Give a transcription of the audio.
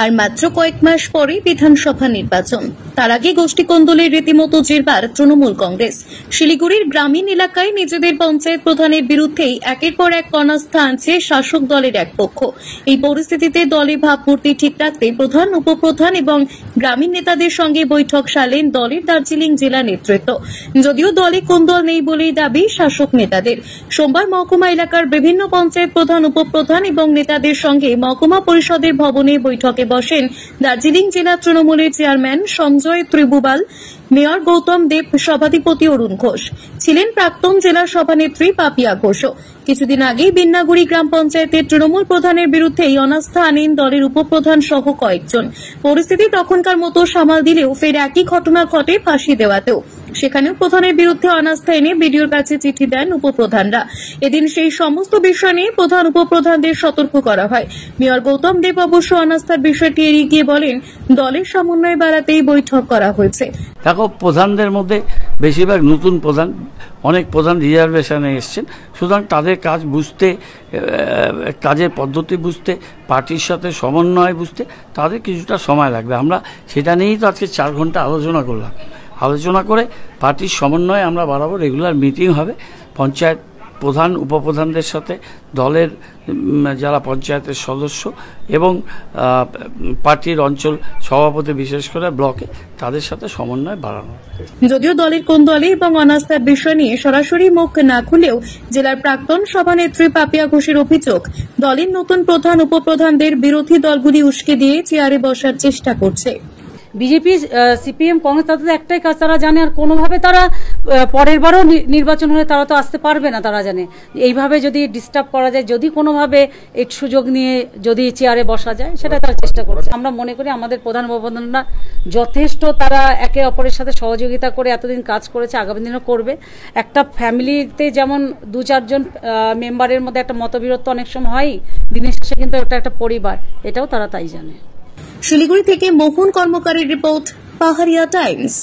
আর মাত্র কয়েক মাস পরে বিধানসভা নির্বাচন। তার আগে গোষ্ঠী কোন্দলের রীতিমতো জেরবার তৃণমূল কংগ্রেস। শিলিগুড়ির গ্রামীণ এলাকায় নিজেদের পঞ্চায়েত প্রধানের বিরুদ্ধেই একের পর এক অনাস্থা আনছে শাসক দলের এক পক্ষ। এই পরিস্থিতিতে দলে ভাবমূর্তি ঠিক রাখতে প্রধান, উপপ্রধান এবং গ্রামীণ নেতাদের সঙ্গে বৈঠক সারলেন দলের দার্জিলিং জেলা নেতৃত্ব। যদিও দলে কোন্দল নেই বলেই দাবি শাসক নেতাদের। সোমবার মহকুমা এলাকার বিভিন্ন পঞ্চায়েত প্রধান, উপপ্রধান এবং নেতাদের সঙ্গে মহকুমা পরিষদের ভবনে বৈঠকে বসেন দার্জিলিং জেলা তৃণমূলের চেয়ারম্যান সঞ্জয় ত্রিভুবাল, মেয়র গৌতম দেব, সভাধিপতি অরুণ ঘোষ, ছিলেন প্রাক্তন জেলা সভানেত্রী পাপিয়া ঘোষও। কিছুদিন আগেই বিন্নাগুড়ি গ্রাম পঞ্চায়েতের তৃণমূল প্রধানের বিরুদ্ধে অনাস্থা আনেন দলের উপপ্রধান সহ কয়েকজন। পরিস্থিতি তখনকার মতো সামাল দিলেও ফের একই ঘটনা ঘটে ফাঁসি দেওয়াতেও। সেখানেও প্রধানের বিরুদ্ধে অনাস্থা এনে বিডিওর কাছে চিঠি দেন উপপ্রধানরা। এদিন সেই সমস্ত বিষয় নিয়ে প্রধান, উপপ্রধানদের সতর্ক করা হয়। মেয়র গৌতম দেব অবশ্য অনাস্থার বিষয়টি এড়িয়ে গিয়ে বলেন, দলের সমন্বয় বাড়াতেই বৈঠক করা হয়েছে। দেখো, প্রধানদের মধ্যে বেশিরভাগ নতুন প্রধান, অনেক প্রধান রিজার্ভেশনে এসছেন। সুতরাং তাদের কাজ বুঝতে, কাজের পদ্ধতি বুঝতে, পার্টির সাথে সমন্বয় বুঝতে তাদের কিছুটা সময় লাগবে। আমরা সেটা নিয়েই তো আজকে 4 ঘন্টা আলোচনা করলাম। আলোচনা করে পার্টির সমন্বয়ে আমরা বাড়াবো। রেগুলার মিটিং হবে পঞ্চায়েত প্রধান, উপপ্রধানদের সাথে, দলের যারা পঞ্চায়েতের সদস্য এবং পার্টির অঞ্চল সভাপতি, বিশেষ করে ব্লকে, তাদের সাথে সমন্বয় বাড়ানো। যদিও দলের কোন দলে এবং অনাস্থার বিষয় নিয়ে সরাসরি মুখ না খুলেও জেলার প্রাক্তন সভানেত্রী পাপিয়া ঘোষের অভিযোগ, দলের নতুন প্রধান, উপপ্রধানদের বিরোধী দলগুলি উস্কে দিয়ে চেয়ারে বসার চেষ্টা করছে। বিজেপি, সিপিএম, কংগ্রেস, তাদের একটাই কাজ, তারা জানে আর কোনোভাবে তারা পরের বারও নির্বাচন হলে তারা তো আসতে পারবে না। তারা জানে এইভাবে যদি ডিস্টার্ব করা যায়, যদি কোনোভাবে এই সুযোগ নিয়ে যদি চেয়ারে বসা যায়, সেটা তারা চেষ্টা করছে। আমরা মনে করি আমাদের প্রধান উপপ্রধানরা যথেষ্ট, তারা একে অপরের সাথে সহযোগিতা করে এতদিন কাজ করেছে, আগামী দিনও করবে। একটা ফ্যামিলিতে যেমন 2-4 জন মেম্বারের মধ্যে একটা মতবিরোধ অনেক সময় হয়, দিনের শেষে কিন্তু এটা একটা পরিবার, এটাও তারা তাই জানে। শিলিগুড়ি থেকে মোহন কর্মকারের রিপোর্ট, পাহাড়িয়া টাইমস।